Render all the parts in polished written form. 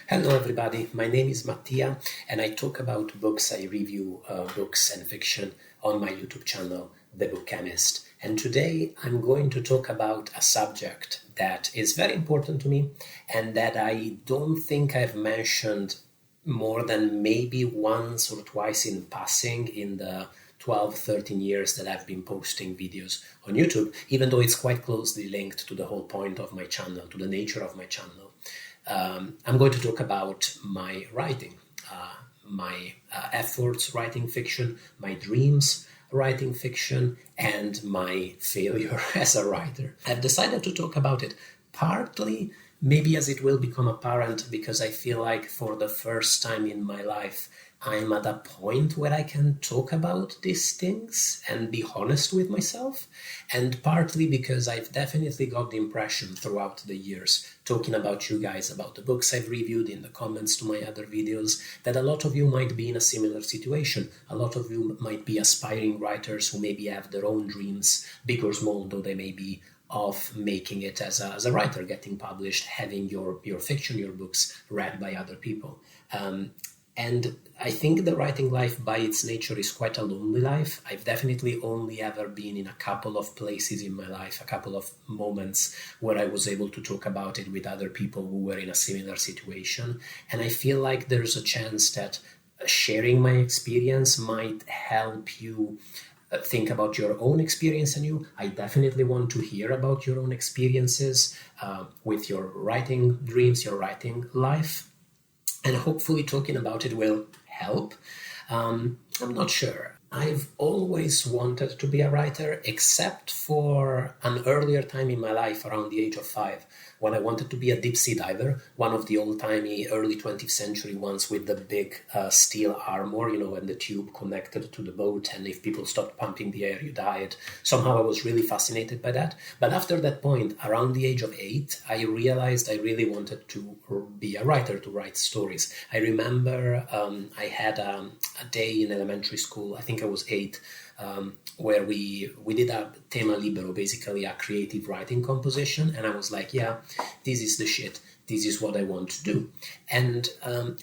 Hello, everybody. My name is Mattia, and I talk about books. I review books and fiction on my YouTube channel, The Book Chemist. And today I'm going to talk about a subject that is very important to me and that I don't think I've mentioned more than maybe once or twice in passing in the 12, 13 years that I've been posting videos on YouTube, even though it's quite closely linked to the whole point of my channel, to the nature of my channel. I'm going to talk about my writing, my efforts writing fiction, my dreams writing fiction, and my failure as a writer. I've decided to talk about it partly, maybe as it will become apparent, because I feel like for the first time in my life, I'm at a point where I can talk about these things and be honest with myself, and partly because I've definitely got the impression throughout the years, talking about you guys, about the books I've reviewed in the comments to my other videos, that a lot of you might be in a similar situation. A lot of you might be aspiring writers who maybe have their own dreams, big or small though they may be, of making it as a writer, getting published, having your fiction, your books read by other people. And I think the writing life by its nature is quite a lonely life. I've definitely only ever been in a couple of places in my life, a couple of moments where I was able to talk about it with other people who were in a similar situation. And I feel like there's a chance that sharing my experience might help you think about your own experience anew. I definitely want to hear about your own experiences with your writing dreams, your writing life. And hopefully talking about it will help. I'm not sure. I've always wanted to be a writer, except for an earlier time in my life, around the age of 5, when I wanted to be a deep sea diver, one of the old-timey early 20th century ones with the big steel armor, and the tube connected to the boat, and if people stopped pumping the air, you died. Somehow I was really fascinated by that. But after that point, around the age of 8, I realized I really wanted to be a writer, to write stories. I remember I had a day in elementary school, I think I was 8, where we did a tema libero, basically a creative writing composition, and I was like, yeah, this is the shit, this is what I want to do. And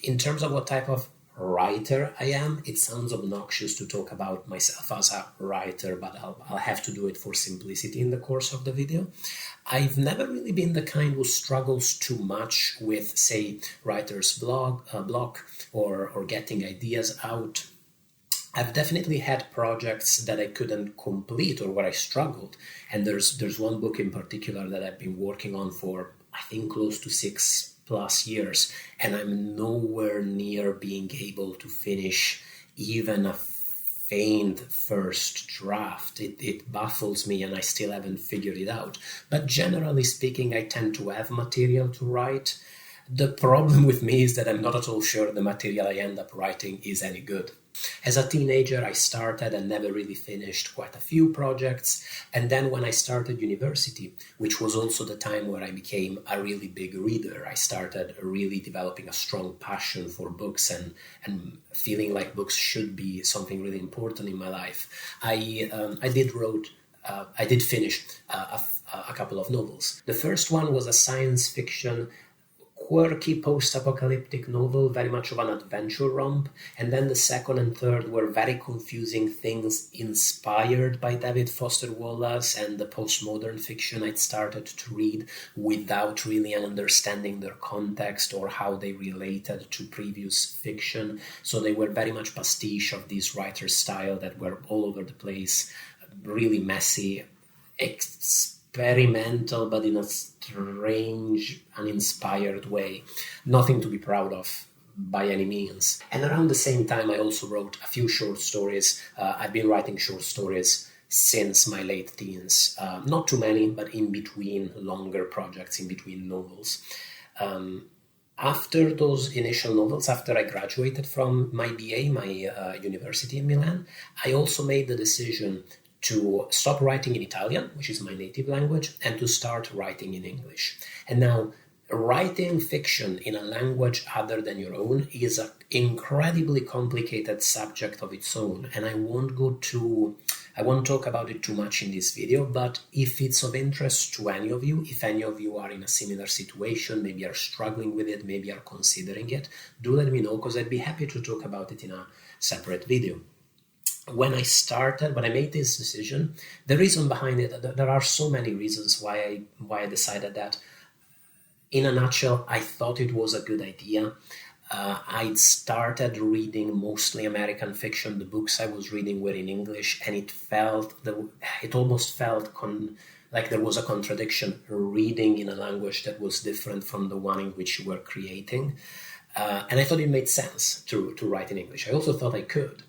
in terms of what type of writer I am, it sounds obnoxious to talk about myself as a writer, but I'll have to do it for simplicity in the course of the video. I've never really been the kind who struggles too much with, say, writer's block or getting ideas out. I've definitely had projects that I couldn't complete or where I struggled. And there's one book in particular that I've been working on for, I think, close to 6+ years. And I'm nowhere near being able to finish even a faint first draft. It baffles me and I still haven't figured it out. But generally speaking, I tend to have material to write. The problem with me is that I'm not at all sure the material I end up writing is any good. As a teenager, I started and never really finished quite a few projects. And then when I started university, which was also the time where I became a really big reader, I started really developing a strong passion for books and feeling like books should be something really important in my life. I did finish a couple of novels. The first one was a science fiction quirky post-apocalyptic novel, very much of an adventure romp, and then the second and third were very confusing things inspired by David Foster Wallace and the postmodern fiction I'd started to read without really understanding their context or how they related to previous fiction. So they were very much pastiche of this writer's style that were all over the place, really messy, experimental, but in a strange, uninspired way. Nothing to be proud of by any means. And around the same time, I also wrote a few short stories. I've been writing short stories since my late teens. Not too many, but in between longer projects, in between novels. After those initial novels, after I graduated from my BA, my university in Milan, I also made the decision to stop writing in Italian, which is my native language, and to start writing in English. And now, writing fiction in a language other than your own is an incredibly complicated subject of its own, and I won't go too I won't talk about it too much in this video, but if it's of interest to any of you, if any of you are in a similar situation, maybe are struggling with it, maybe are considering it, do let me know, because I'd be happy to talk about it in a separate video. When I made this decision, the reason behind it, there are so many reasons why I decided that. In a nutshell, I thought it was a good idea. I'd started reading mostly American fiction. The books I was reading were in English, and it almost felt like there was a contradiction reading in a language that was different from the one in which you were creating. And I thought it made sense to write in English. I also thought I could.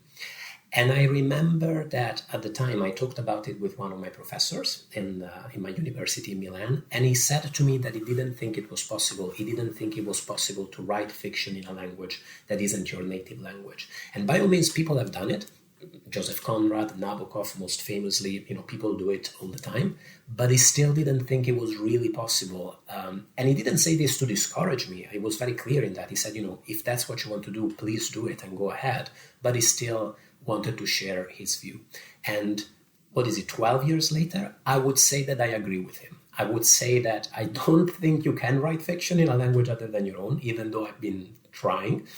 And I remember that at the time I talked about it with one of my professors in my university in Milan, and he said to me that he didn't think it was possible. He didn't think it was possible to write fiction in a language that isn't your native language. And by all means, people have done it. Joseph Conrad, Nabokov, most famously, people do it all the time. But he still didn't think it was really possible. And he didn't say this to discourage me. He was very clear in that. He said, if that's what you want to do, please do it and go ahead. But he still wanted to share his view. And 12 years later, I would say that I agree with him. I would say that I don't think you can write fiction in a language other than your own, even though I've been trying.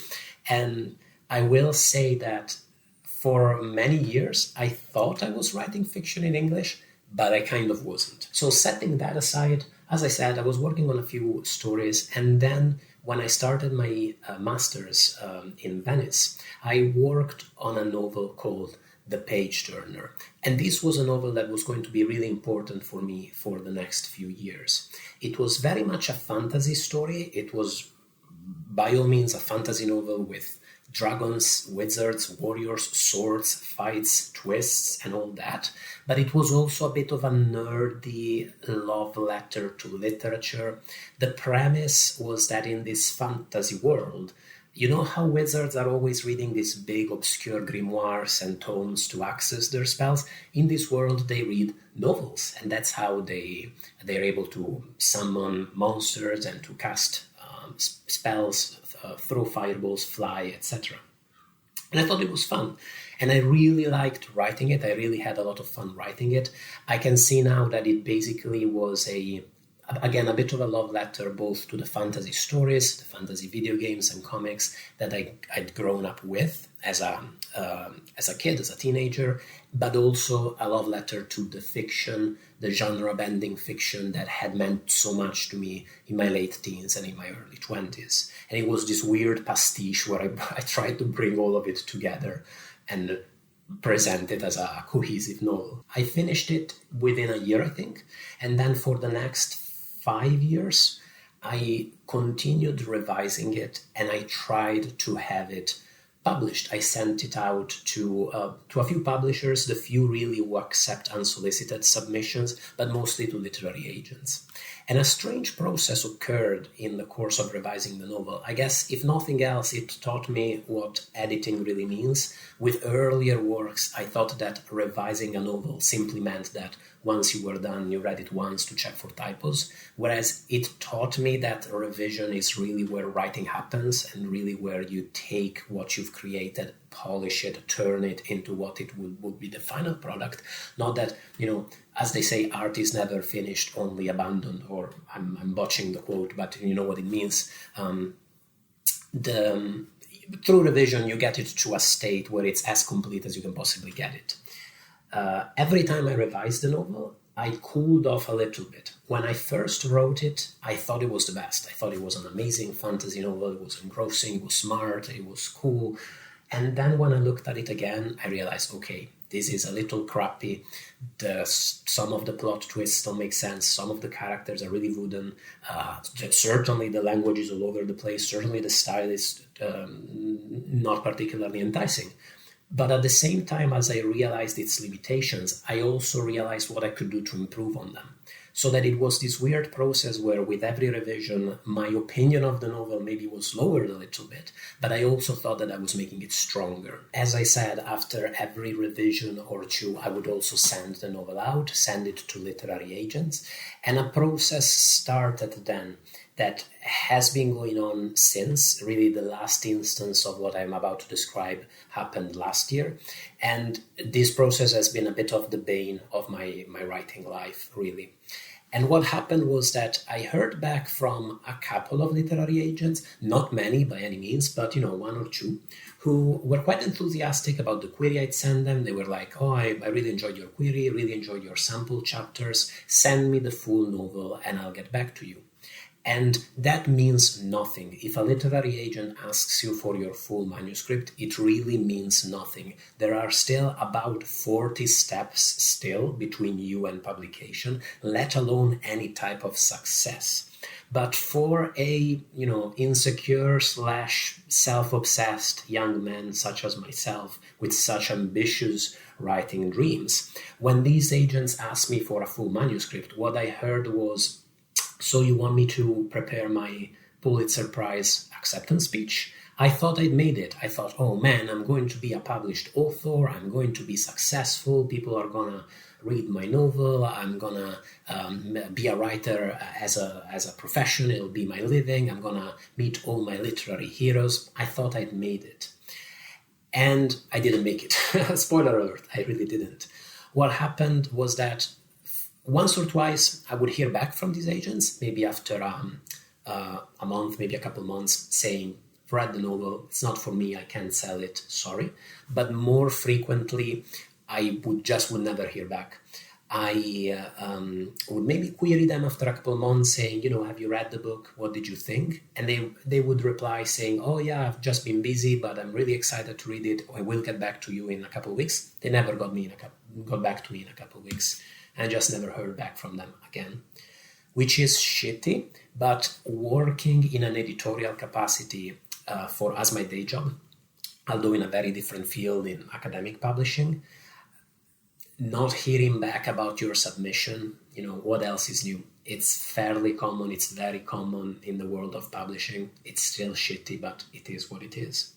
And I will say that for many years, I thought I was writing fiction in English, but I kind of wasn't. So setting that aside, as I said, I was working on a few stories, and then when I started my master's in Venice, I worked on a novel called The Page Turner. And this was a novel that was going to be really important for me for the next few years. It was very much a fantasy story. It was, by all means, a fantasy novel with dragons, wizards, warriors, swords, fights, twists, and all that. But it was also a bit of a nerdy love letter to literature. The premise was that in this fantasy world, you know how wizards are always reading these big obscure grimoires and tomes to access their spells? In this world, they read novels, and that's how they're able to summon monsters and to cast spells, throw fireballs, fly, etc. And I thought it was fun. And I really liked writing it. I really had a lot of fun writing it. I can see now that it basically was a bit of a love letter both to the fantasy stories, the fantasy video games and comics that I'd grown up with as a kid, as a teenager, but also a love letter to the fiction, the genre-bending fiction that had meant so much to me in my late teens and in my early 20s. And it was this weird pastiche where I tried to bring all of it together and present it as a cohesive novel. I finished it within a year, I think, and then for the next 5 years, I continued revising it and I tried to have it published. I sent it out to a few publishers, the few really who accept unsolicited submissions, but mostly to literary agents. And a strange process occurred in the course of revising the novel. I guess, if nothing else, it taught me what editing really means. With earlier works, I thought that revising a novel simply meant that once you were done, you read it once to check for typos, whereas it taught me that revision is really where writing happens and really where you take what you've created, polish it, turn it into what it would be the final product. Not that, as they say, art is never finished, only abandoned, or I'm botching the quote, but you know what it means. Through revision, you get it to a state where it's as complete as you can possibly get it. Every time I revised the novel, I cooled off a little bit. When I first wrote it, I thought it was the best. I thought it was an amazing fantasy novel. It was engrossing, it was smart, it was cool. And then when I looked at it again, I realized, okay, this is a little crappy. Some of the plot twists don't make sense. Some of the characters are really wooden. Certainly the language is all over the place. Certainly the style is not particularly enticing. But at the same time, as I realized its limitations, I also realized what I could do to improve on them. So that it was this weird process where with every revision, my opinion of the novel maybe was lowered a little bit, but I also thought that I was making it stronger. As I said, after every revision or two, I would also send the novel out, send it to literary agents, and a process started then that has been going on since. Really, the last instance of what I'm about to describe happened last year. And this process has been a bit of the bane of my writing life, really. And what happened was that I heard back from a couple of literary agents, not many by any means, but one or two, who were quite enthusiastic about the query I'd send them. They were like, oh, I really enjoyed your query, really enjoyed your sample chapters. Send me the full novel and I'll get back to you. And that means nothing. If a literary agent asks you for your full manuscript, it really means nothing. There are still about 40 steps still between you and publication, let alone any type of success. But for a, insecure / self-obsessed young man such as myself with such ambitious writing dreams, when these agents asked me for a full manuscript, what I heard was, so you want me to prepare my Pulitzer Prize acceptance speech? I thought I'd made it. I thought, oh man, I'm going to be a published author. I'm going to be successful. People are going to read my novel. I'm going to be a writer as a profession. It'll be my living. I'm going to meet all my literary heroes. I thought I'd made it. And I didn't make it. Spoiler alert, I really didn't. What happened was that once or twice, I would hear back from these agents, maybe after a month, maybe a couple months, saying, read the novel, it's not for me, I can't sell it, sorry. But more frequently, I would never hear back. I would maybe query them after a couple of months saying, have you read the book? What did you think? And they would reply saying, oh yeah, I've just been busy, but I'm really excited to read it. I will get back to you in a couple of weeks. They never got back to me in a couple of weeks. And just never heard back from them again, which is shitty. But working in an editorial capacity as my day job, although in a very different field in academic publishing, not hearing back about your submission, what else is new? It's fairly common. It's very common in the world of publishing. It's still shitty, but it is what it is.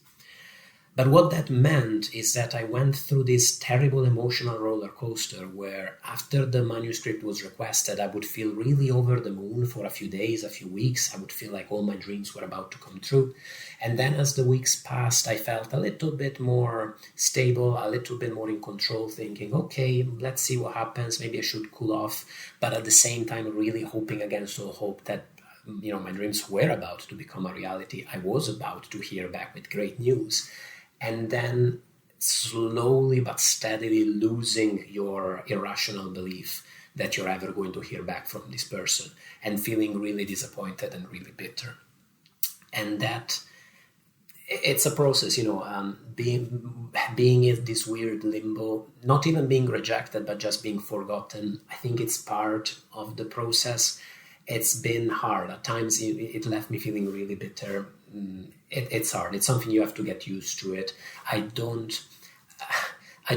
But what that meant is that I went through this terrible emotional roller coaster where after the manuscript was requested, I would feel really over the moon for a few days, a few weeks. I would feel like all my dreams were about to come true. And then as the weeks passed, I felt a little bit more stable, a little bit more in control, thinking, okay, let's see what happens. Maybe I should cool off. But at the same time, really hoping against all hope that my dreams were about to become a reality. I was about to hear back with great news. And then slowly but steadily losing your irrational belief that you're ever going to hear back from this person and feeling really disappointed and really bitter. And that it's a process, being in this weird limbo, not even being rejected, but just being forgotten. I think it's part of the process. It's been hard. At times it left me feeling really bitter. It's hard. It's something you have to get used to it. I don't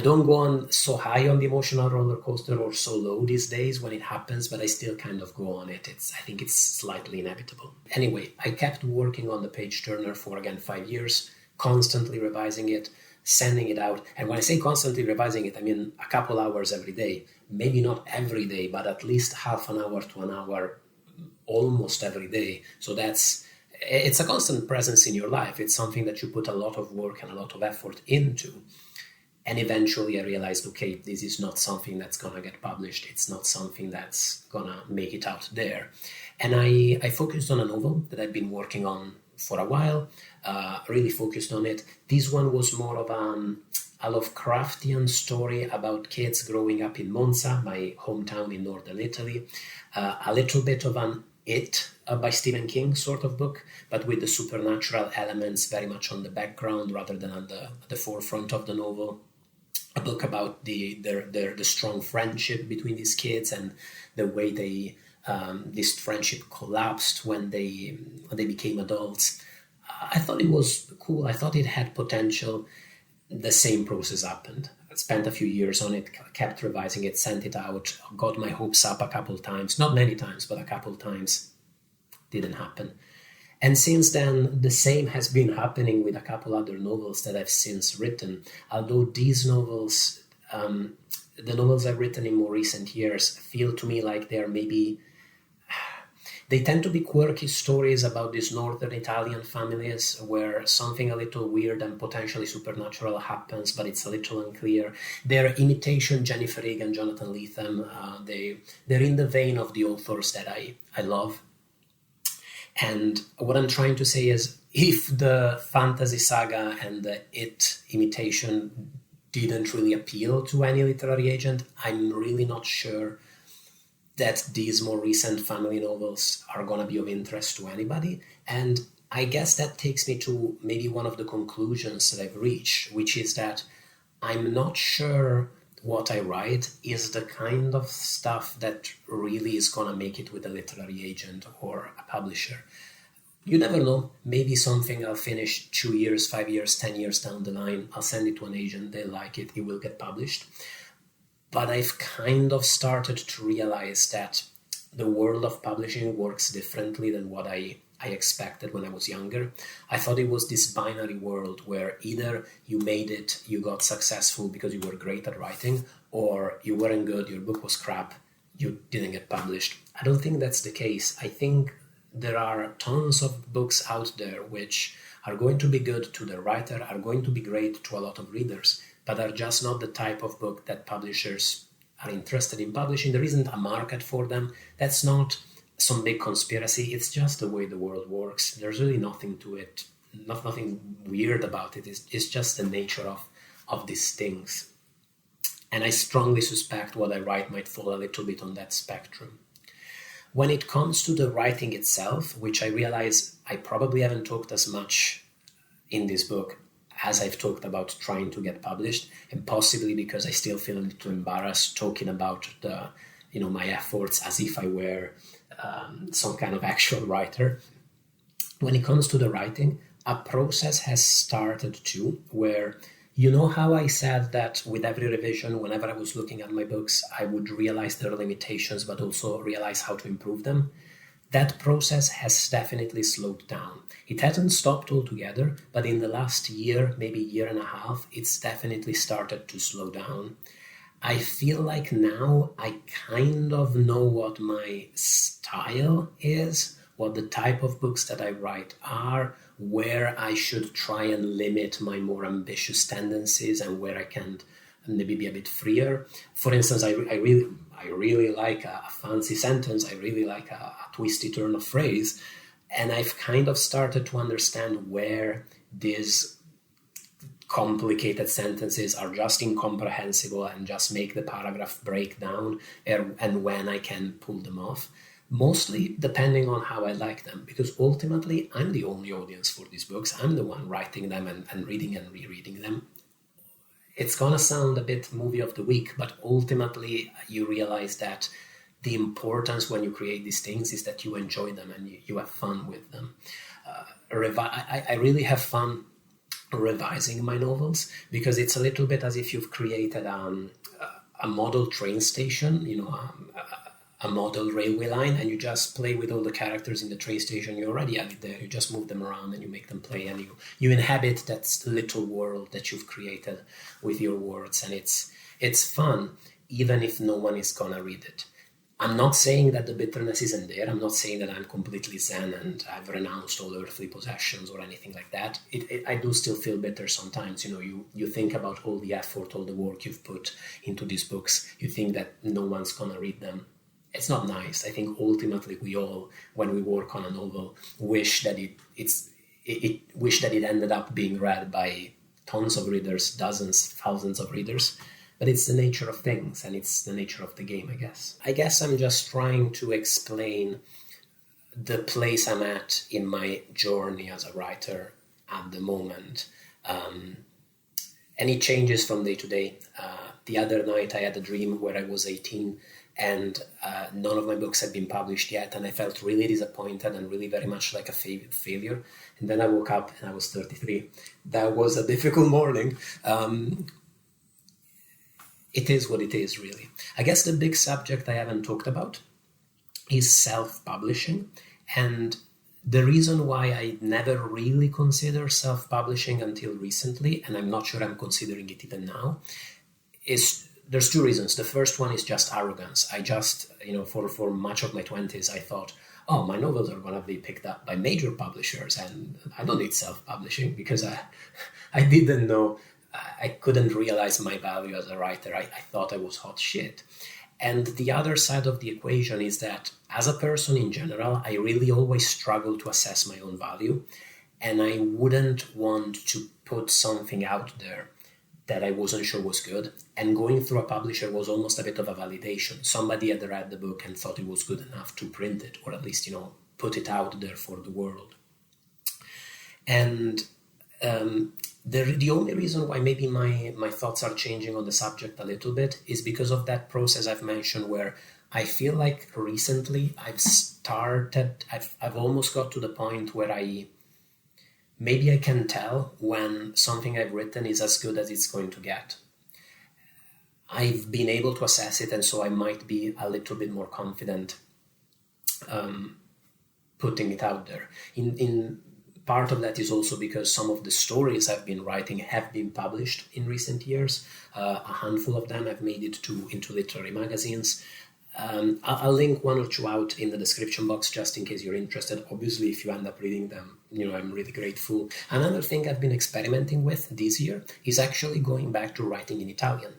go on so high on the emotional roller coaster or so low these days when it happens, but I still kind of go on it. I think it's slightly inevitable. Anyway, I kept working on the page turner for, again, 5 years, constantly revising it, sending it out. And when I say constantly revising it, I mean a couple hours every day. Maybe not every day, but at least half an hour to an hour almost every day. So it's a constant presence in your life. It's something that you put a lot of work and a lot of effort into. And eventually I realized, okay, this is not something that's going to get published. It's not something that's going to make it out there. And I focused on a novel that I've been working on for a while, really focused on it. This one was more of a Lovecraftian story about kids growing up in Monza, my hometown in northern Italy. A little bit of an It by Stephen King sort of book, but with the supernatural elements very much on the background rather than on the forefront of the novel. A book about the strong friendship between these kids and the way this friendship collapsed when they became adults. I thought it was cool. I thought it had potential. The same process happened. I spent a few years on it, kept revising it, sent it out, got my hopes up a couple times, not many times, but a couple times. Didn't happen. And since then, the same has been happening with a couple other novels that I've since written. Although these novels, the novels I've written in more recent years, feel to me like they're maybe They tend to be quirky stories about these northern Italian families where something a little weird and potentially supernatural happens, but it's a little unclear. They're imitation Jennifer Egan, Jonathan Lethem. They're in the vein of the authors that I love. And what I'm trying to say is, if the fantasy saga and the It imitation didn't really appeal to any literary agent, I'm really not sure that these more recent family novels are going to be of interest to anybody. And I guess that takes me to maybe one of the conclusions that I've reached, which is that I'm not sure what I write is the kind of stuff that really is going to make it with a literary agent or a publisher. You never know. Maybe something I'll finish 2 years, 5 years, 10 years down the line. I'll send it to an agent. They like it. It will get published. But I've kind of started to realize that the world of publishing works differently than what I expected when I was younger. I thought it was this binary world where either you made it, you got successful because you were great at writing, or you weren't good, your book was crap, you didn't get published. I don't think that's the case. I think there are tons of books out there which are going to be good to the writer, are going to be great to a lot of readers, but are just not the type of book that publishers are interested in publishing. There isn't a market for them. That's not some big conspiracy. It's just the way the world works. There's really nothing to it, nothing weird about it. It's just the nature of these things. And I strongly suspect what I write might fall a little bit on that spectrum. When it comes to the writing itself, which I realize I probably haven't talked as much in this book as I've talked about trying to get published, and possibly because I still feel a little embarrassed talking about my efforts as if I were some kind of actual writer. When it comes to the writing, a process has started too, where how I said that with every revision, whenever I was looking at my books, I would realize their limitations, but also realize how to improve them. That process has definitely slowed down. It hasn't stopped altogether, but in the last year, maybe year and a half, it's definitely started to slow down. I feel like now I kind of know what my style is, what the type of books that I write are, where I should try and limit my more ambitious tendencies and where I can maybe be a bit freer. For instance, I really like a fancy sentence. I really like a twisty turn of phrase. And I've kind of started to understand where these complicated sentences are just incomprehensible and just make the paragraph break down, and when I can pull them off. Mostly depending on how I like them, because ultimately I'm the only audience for these books. I'm the one writing them and reading and rereading them. It's gonna sound a bit movie of the week, but ultimately you realize that the importance when you create these things is that you enjoy them and you have fun with them. I really have fun revising my novels, because it's a little bit as if you've created a model train station, a model railway line, and you just play with all the characters in the train station. You already have it there. You just move them around and you make them play, and you inhabit that little world that you've created with your words, and it's fun, even if no one is gonna read it. I'm not saying that the bitterness isn't there. I'm not saying that I'm completely zen and I've renounced all earthly possessions or anything like that. I do still feel bitter sometimes. You think about all the effort, all the work you've put into these books. You think that no one's gonna read them. It's not nice. I think ultimately we all, when we work on a novel, wish that it ended up being read by tons of readers, dozens, thousands of readers. But it's the nature of things, and it's the nature of the game, I guess. I guess I'm just trying to explain the place I'm at in my journey as a writer at the moment. And it changes from day to day. The other night I had a dream where I was 18 and none of my books had been published yet, and I felt really disappointed and really very much like a failure. And then I woke up and I was 33. That was a difficult morning. It is what it is, really. I guess the big subject I haven't talked about is self-publishing. And the reason why I never really consider self-publishing until recently, and I'm not sure I'm considering it even now, is there's two reasons. The first one is just arrogance. I just, for much of my 20s, I thought oh, my novels are going to be picked up by major publishers and I don't need self-publishing because I didn't know, I couldn't realize my value as a writer. I thought I was hot shit. And the other side of the equation is that as a person in general, I really always struggle to assess my own value. And I wouldn't want to put something out there that I wasn't sure was good. And going through a publisher was almost a bit of a validation. Somebody had read the book and thought it was good enough to print it, or at least, put it out there for the world. And the only reason why maybe my thoughts are changing on the subject a little bit is because of that process I've mentioned, where I feel like recently I've almost got to the point where maybe I can tell when something I've written is as good as it's going to get. I've been able to assess it, and so I might be a little bit more confident putting it out there. In part of that is also because some of the stories I've been writing have been published in recent years. A handful of them have made it into literary magazines. I'll link one or two out in the description box just in case you're interested. Obviously, if you end up reading them, I'm really grateful. Another thing I've been experimenting with this year is actually going back to writing in Italian,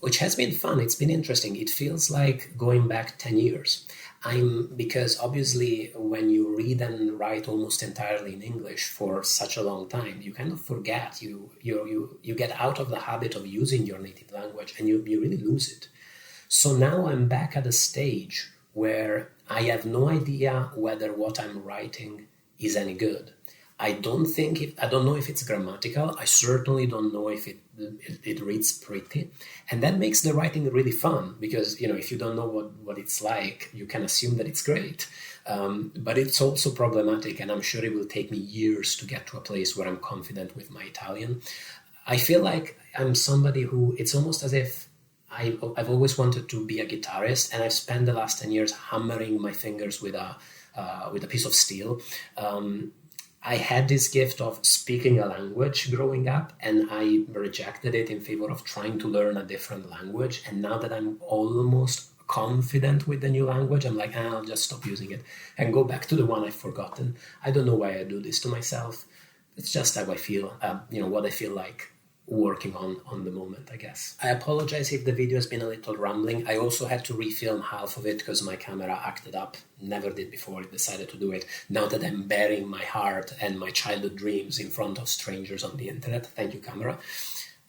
which has been fun. It's been interesting. It feels like going back 10 years. Because obviously when you read and write almost entirely in English for such a long time, you kind of forget, you get out of the habit of using your native language and you really lose it. So now I'm back at a stage where I have no idea whether what I'm writing is any good. I don't know if it's grammatical. I certainly don't know if it reads pretty. And that makes the writing really fun because, if you don't know what it's like, you can assume that it's great. But it's also problematic, and I'm sure it will take me years to get to a place where I'm confident with my Italian. I feel like I'm somebody who, it's almost as if I've always wanted to be a guitarist, and I've spent the last 10 years hammering my fingers with a piece of steel. I had this gift of speaking a language growing up, and I rejected it in favor of trying to learn a different language. And now that I'm almost confident with the new language, I'm like, I'll just stop using it and go back to the one I've forgotten. I don't know why I do this to myself. It's just how I feel, what I feel like working on the moment, I guess. I apologize if the video has been a little rambling. I also had to refilm half of it because my camera acted up. Never did before. It decided to do it. Now that I'm bearing my heart and my childhood dreams in front of strangers on the internet. Thank you, camera.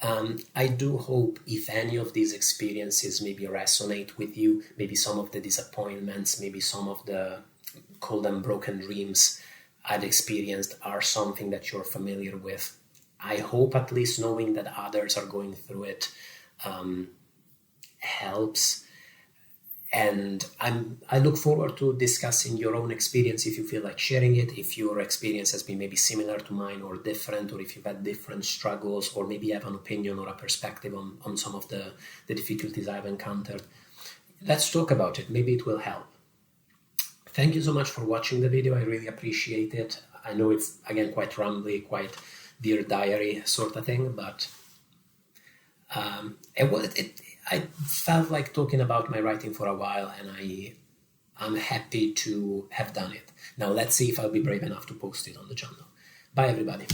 I do hope if any of these experiences maybe resonate with you, maybe some of the disappointments, maybe some of the cold and broken dreams I've experienced are something that you're familiar with. I hope at least knowing that others are going through it helps. And I look forward to discussing your own experience if you feel like sharing it, if your experience has been maybe similar to mine or different, or if you've had different struggles, or maybe you have an opinion or a perspective on some of the difficulties I've encountered. Let's talk about it. Maybe it will help. Thank you so much for watching the video. I really appreciate it. I know it's, again, quite rambly, quite Dear Diary sort of thing, but I felt like talking about my writing for a while, and I'm happy to have done it. Now let's see if I'll be brave enough to post it on the channel. Bye, everybody.